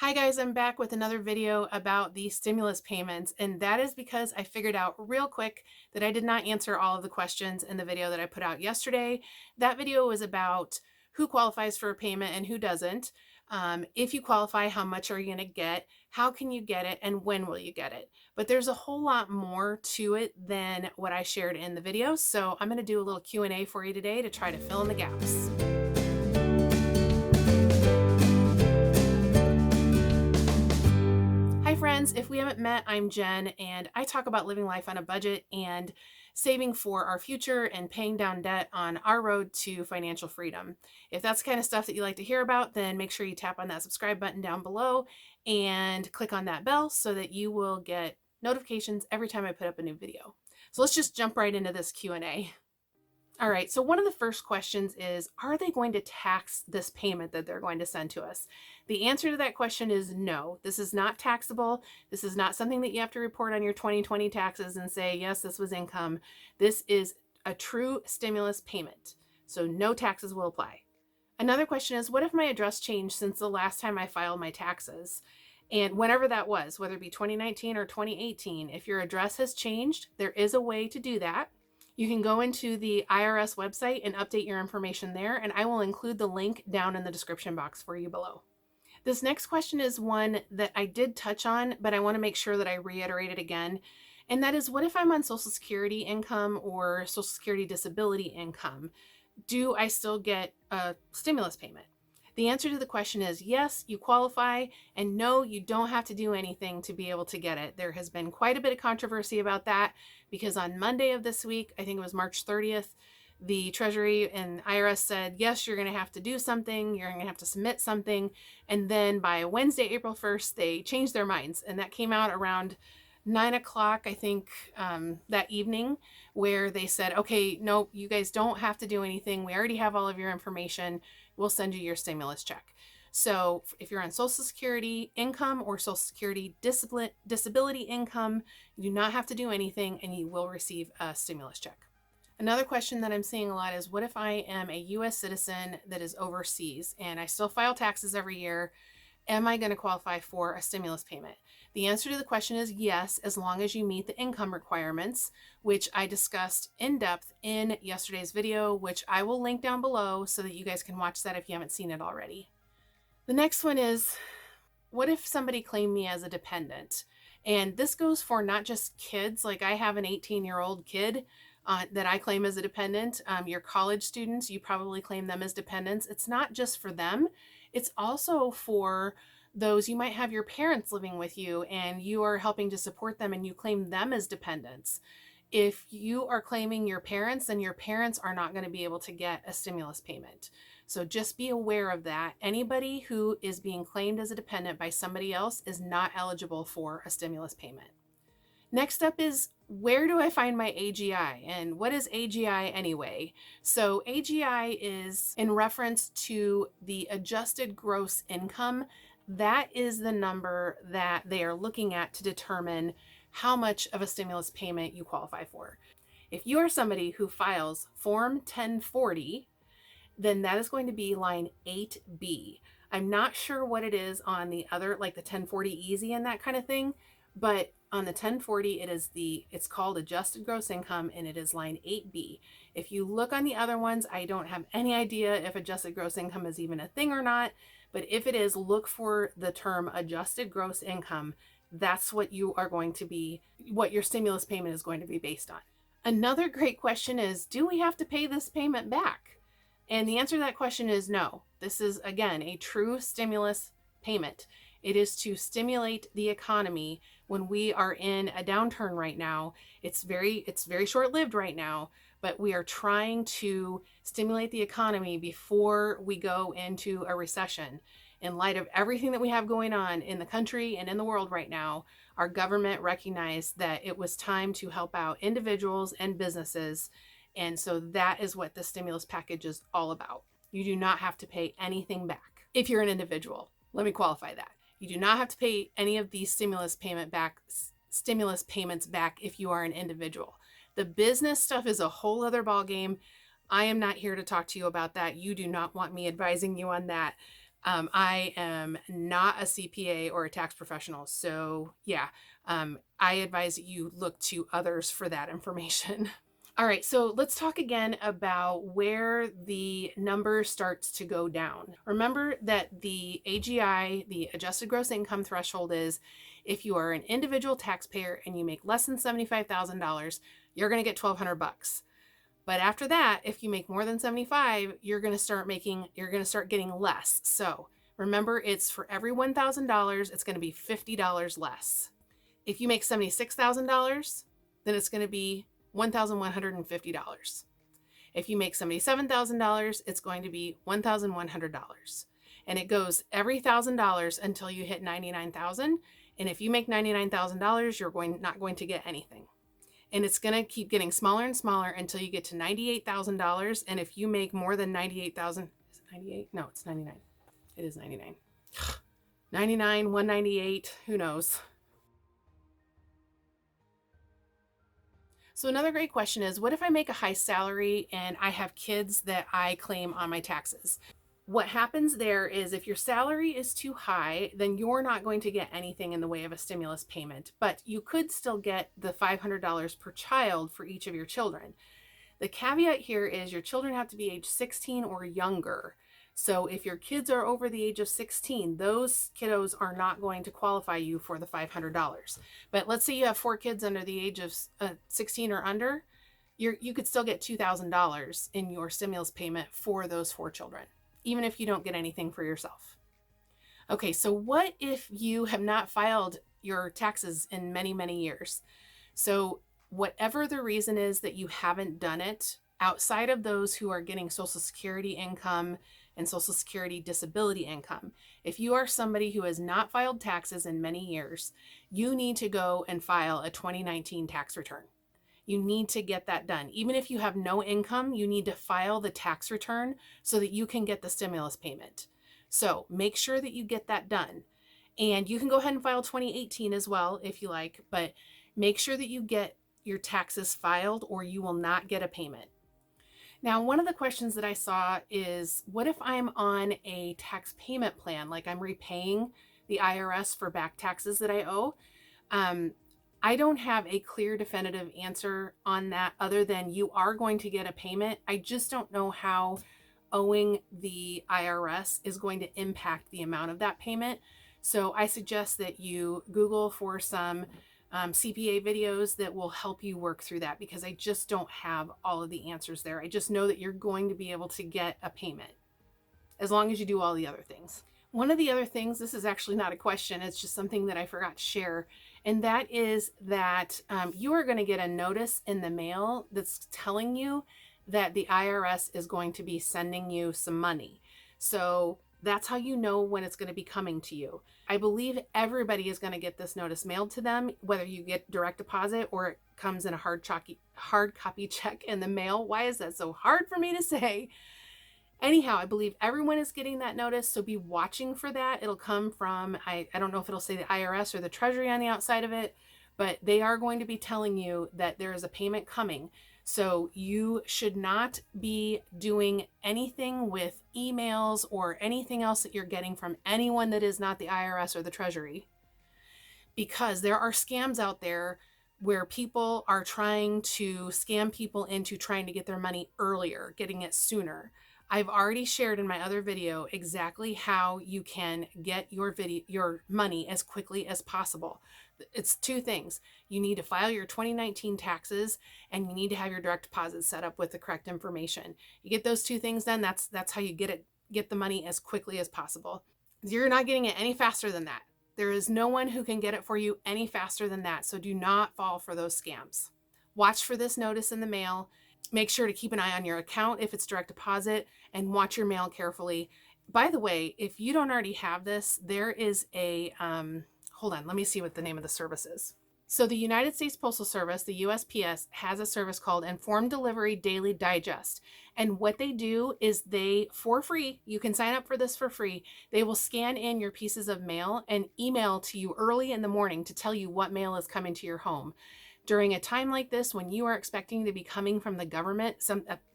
Hi guys, I'm back with another video about the stimulus payments, and that is because I figured out real quick that I did not answer all of the questions in the video that I put out yesterday. That video was about who qualifies for a payment and who doesn't. If you qualify, how much are you going to get? How can you get it? And when will you get it? But there's a whole lot more to it than what I shared in the video. So I'm going to do a little Q&A for you today to try to fill in the gaps. Hi friends, if we haven't met, I'm Jen, and I talk about living life on a budget and saving for our future and paying down debt on our road to financial freedom. If that's the kind of stuff that you like to hear about, then make sure you tap on that subscribe button down below and click on that bell so that you will get notifications every time I put up a new video. So let's just jump right into this Q&A. All right, so one of the first questions is, are they going to tax this payment that they're going to send to us? The answer to that question is no. This is not taxable. This is not something that you have to report on your 2020 taxes and say, yes, this was income. This is a true stimulus payment, so no taxes will apply. Another question is, what if my address changed since the last time I filed my taxes? And whenever that was, whether it be 2019 or 2018, if your address has changed, there is a way to do that. You can go into the IRS website and update your information there, and I will include the link down in the description box for you below. This next question is one that I did touch on, but I want to make sure that I reiterate it again. And that is, what if I'm on Social Security income or Social Security disability income? Do I still get a stimulus payment? The answer to the question is yes, you qualify, and no, you don't have to do anything to be able to get it. There has been quite a bit of controversy about that because on Monday of this week, I think it was March 30th, the Treasury and IRS said, yes, you're going to have to do something, you're going to have to submit something, and then by Wednesday, April 1st, they changed their minds, and that came out around 9 o'clock, I think, that evening, where they said, okay, nope, you guys don't have to do anything. We already have all of your information. We'll send you your stimulus check. So if you're on Social Security income or Social Security disability income, you do not have to do anything and you will receive a stimulus check. Another question that I'm seeing a lot is, what if I am a US citizen that is overseas and I still file taxes every year? Am I going to qualify for a stimulus payment? The answer to the question is yes, as long as you meet the income requirements, which I discussed in depth in yesterday's video, which I will link down below so that you guys can watch that if you haven't seen it already. The next one is, what if somebody claimed me as a dependent? And this goes for not just kids, like I have an 18-year-old kid that I claim as a dependent. Your college students, you probably claim them as dependents. It's not just for them. It's also for those, you might have your parents living with you and you are helping to support them and you claim them as dependents. If you are claiming your parents, then your parents are not going to be able to get a stimulus payment. So just be aware of that. Anybody who is being claimed as a dependent by somebody else is not eligible for a stimulus payment. Next up is, where do I find my AGI? And what is AGI anyway? So AGI is in reference to the adjusted gross income. That is the number that they are looking at to determine how much of a stimulus payment you qualify for. If you are somebody who files Form 1040, then that is going to be line 8B. I'm not sure what it is on the other, like the 1040 easy and that kind of thing, but on the 1040, it's called adjusted gross income and it is line 8B. If you look on the other ones, I don't have any idea if adjusted gross income is even a thing or not, but if it is, look for the term adjusted gross income. That's what you are going to be, what your stimulus payment is going to be based on. Another great question is, do we have to pay this payment back? And the answer to that question is no. This is, again, a true stimulus payment. It is to stimulate the economy when we are in a downturn right now. It's very short-lived right now, but we are trying to stimulate the economy before we go into a recession. In light of everything that we have going on in the country and in the world right now, our government recognized that it was time to help out individuals and businesses. And so that is what the stimulus package is all about. You do not have to pay anything back if you're an individual. Let me qualify that. You do not have to pay any of these stimulus payments back if you are an individual. The business stuff is a whole other ballgame. I am not here to talk to you about that. You do not want me advising you on that. I am not a CPA or a tax professional. So yeah, I advise that you look to others for that information. All right, so let's talk again about where the number starts to go down. Remember that the AGI, the adjusted gross income threshold, is if you are an individual taxpayer and you make less than $75,000, you're going to get $1,200. But after that, if you make more than 75, you're going to start getting less. So remember, it's for every $1,000, it's going to be $50 less. If you make $76,000, then it's going to be $1,150. If you make $77,000, it's going to be $1,100. And it goes every $1,000 until you hit $99,000. And if you make $99,000, you're not going to get anything. And it's going to keep getting smaller and smaller until you get to $98,000. And if you make more than 98,000, is it 98? No, it's 99. It is 99. 99, 198, who knows? So another great question is, what if I make a high salary and I have kids that I claim on my taxes? What happens there is if your salary is too high, then you're not going to get anything in the way of a stimulus payment, but you could still get the $500 per child for each of your children. The caveat here is your children have to be age 16 or younger. So if your kids are over the age of 16, those kiddos are not going to qualify you for the $500. But let's say you have 4 kids under the age of 16 or under, you could still get $2,000 in your stimulus payment for those 4 children, even if you don't get anything for yourself. Okay, so what if you have not filed your taxes in many, many years? So whatever the reason is that you haven't done it, outside of those who are getting Social Security income and Social Security disability income, if you are somebody who has not filed taxes in many years, you need to go and file a 2019 tax return. You need to get that done. Even if you have no income, you need to file the tax return so that you can get the stimulus payment. So make sure that you get that done. And you can go ahead and file 2018 as well if you like, but make sure that you get your taxes filed or you will not get a payment. Now, one of the questions that I saw is, what if I'm on a tax payment plan, like I'm repaying the IRS for back taxes that I owe? I don't have a clear, definitive answer on that other than you are going to get a payment. I just don't know how owing the IRS is going to impact the amount of that payment. So I suggest that you Google for some CPA videos that will help you work through that, because I just don't have all of the answers there. I just know that you're going to be able to get a payment as long as you do all the other things. One of the other things, this is actually not a question, it's just something that I forgot to share, and that is that you are going to get a notice in the mail that's telling you that the IRS is going to be sending you some money. So that's how you know when it's going to be coming to you. I believe everybody is going to get this notice mailed to them, whether you get direct deposit or it comes in a hard copy check in the mail. Why is that so hard for me to say? Anyhow, I believe everyone is getting that notice, so be watching for that. It'll come from, I don't know if it'll say the IRS or the Treasury on the outside of it, but they are going to be telling you that there is a payment coming. So you should not be doing anything with emails or anything else that you're getting from anyone that is not the IRS or the Treasury, because there are scams out there where people are trying to scam people into trying to get their money earlier, getting it sooner. I've already shared in my other video exactly how you can get your money as quickly as possible. It's 2 things. You need to file your 2019 taxes and you need to have your direct deposit set up with the correct information. You get those 2 things done, that's how you get the money as quickly as possible. You're not getting it any faster than that. There is no one who can get it for you any faster than that. So do not fall for those scams. Watch for this notice in the mail. Make sure to keep an eye on your account if it's direct deposit, and watch your mail carefully. By the way, if you don't already have this, there is a, hold on, let me see what the name of the service is. So the United States Postal Service, the USPS, has a service called Informed Delivery Daily Digest. And what they do is for free, you can sign up for this for free, they will scan in your pieces of mail and email to you early in the morning to tell you what mail is coming to your home. During a time like this, when you are expecting to be coming from the government,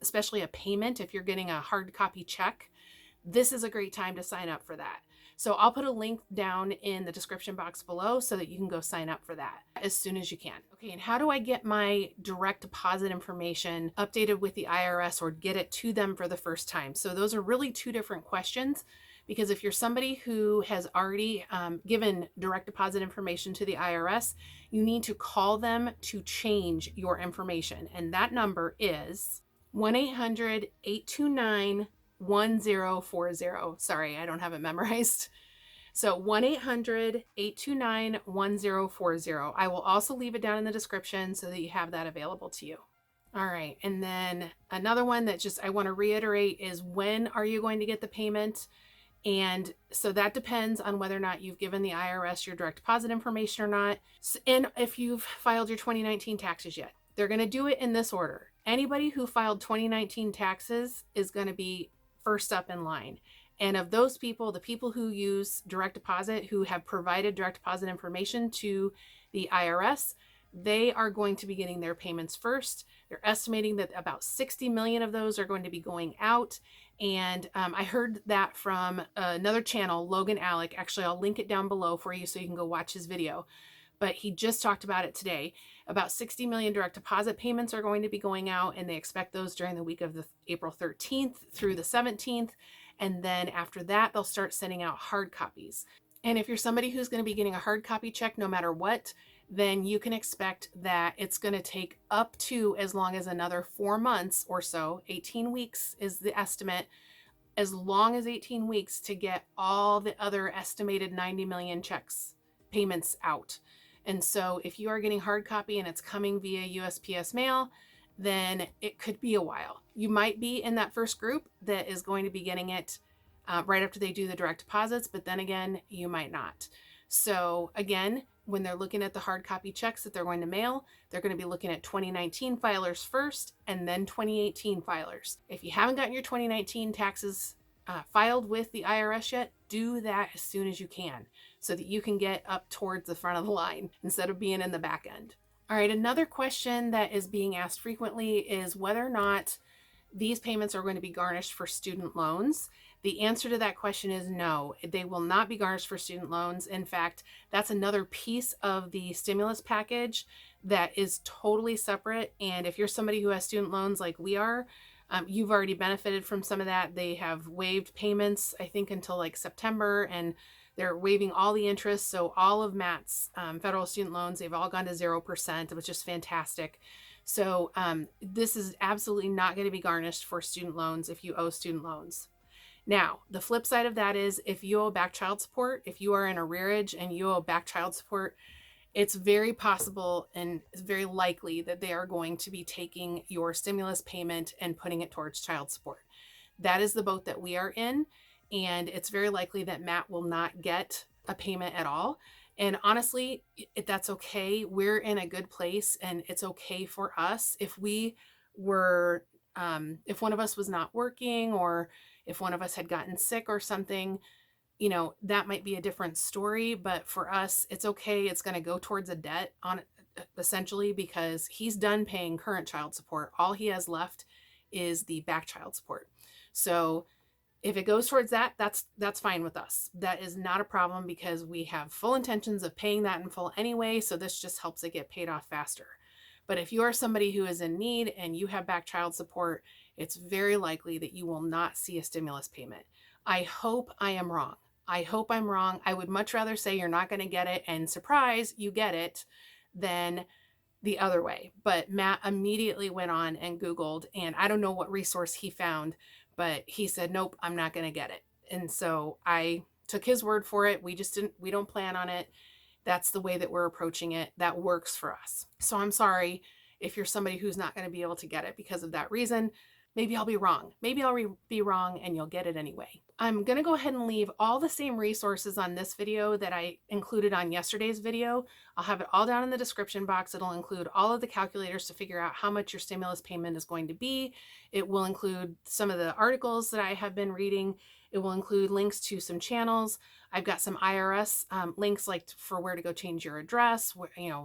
especially a payment, if you're getting a hard copy check, this is a great time to sign up for that. So I'll put a link down in the description box below so that you can go sign up for that as soon as you can. Okay, and how do I get my direct deposit information updated with the IRS or get it to them for the first time? So those are really two different questions, because if you're somebody who has already given direct deposit information to the IRS, you need to call them to change your information. And that number is 1-800-829 1040. Sorry, I don't have it memorized. So 1-800-829-1040. I will also leave it down in the description so that you have that available to you. All right. And then another one that just I want to reiterate is, when are you going to get the payment? And so that depends on whether or not you've given the IRS your direct deposit information or not. And if you've filed your 2019 taxes yet. They're going to do it in this order. Anybody who filed 2019 taxes is going to be first up in line. And of those people, the people who use direct deposit, who have provided direct deposit information to the IRS, they are going to be getting their payments first. They're estimating that about 60 million of those are going to be going out. And I heard that from another channel, Logan Allec. Actually, I'll link it down below for you so you can go watch his video. But he just talked about it today. About 60 million direct deposit payments are going to be going out, and they expect those during the week of the April 13th through the 17th. And then after that, they'll start sending out hard copies. And if you're somebody who's going to be getting a hard copy check no matter what, then you can expect that it's going to take up to as long as another 4 months or so. 18 weeks is the estimate. As long as 18 weeks to get all the other estimated 90 million checks payments out. And so if you are getting hard copy and it's coming via USPS mail, then it could be a while. You might be in that first group that is going to be getting it right after they do the direct deposits, but then again, you might not. So again, when they're looking at the hard copy checks that they're going to mail, they're going to be looking at 2019 filers first and then 2018 filers. If you haven't gotten your 2019 taxes filed with the IRS yet, do that as soon as you can so that you can get up towards the front of the line instead of being in the back end. All right, another question that is being asked frequently is whether or not these payments are going to be garnished for student loans. The answer to that question is no, they will not be garnished for student loans. In fact, that's another piece of the stimulus package that is totally separate. And if you're somebody who has student loans like we are, you've already benefited from some of that. They have waived payments, I think, until like September, and they're waiving all the interest. So all of Matt's federal student loans, they've all gone to 0%, which is fantastic. So this is absolutely not going to be garnished for student loans if you owe student loans. Now, the flip side of that is if you owe back child support, if you are in arrearage and you owe back child support, it's very possible and it's very likely that they are going to be taking your stimulus payment and putting it towards child support. That is the boat that we are in, and it's very likely that Matt will not get a payment at all. And honestly, that's okay. We're in a good place, and it's okay for us if we were, if one of us was not working, or if one of us had gotten sick or something, you know, that might be a different story. But for us, it's okay. It's going to go towards a debt on essentially because he's done paying current child support. All he has left is the back child support. So if it goes towards that, that's fine with us. That is not a problem because we have full intentions of paying that in full anyway. So this just helps it get paid off faster. But if you are somebody who is in need and you have back child support, it's very likely that you will not see a stimulus payment. I hope I am wrong. I hope I'm wrong. I would much rather say you're not going to get it and surprise, you get it, than the other way. But Matt immediately went on and Googled, and I don't know what resource he found, but he said, nope, I'm not going to get it. And so I took his word for it. We don't plan on it. That's the way that we're approaching it. That works for us. So I'm sorry if you're somebody who's not going to be able to get it because of that reason. Maybe I'll be wrong. Maybe I'll be wrong and you'll get it anyway. I'm going to go ahead and leave all the same resources on this video that I included on yesterday's video. I'll have it all down in the description box. It'll include all of the calculators to figure out how much your stimulus payment is going to be. It will include some of the articles that I have been reading. It will include links to some channels. I've got some IRS links like for where to go change your address,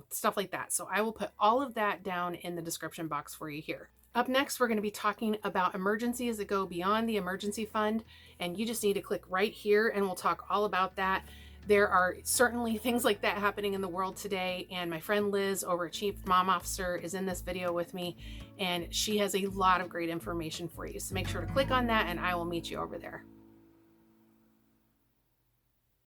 stuff like that. So I will put all of that down in the description box for you here. Up next, we're going to be talking about emergencies that go beyond the emergency fund, and you just need to click right here and we'll talk all about that. There are certainly things like that happening in the world today, and my friend Liz over at Chief Mom Officer is in this video with me, and she has a lot of great information for you. So make sure to click on that and I will meet you over there.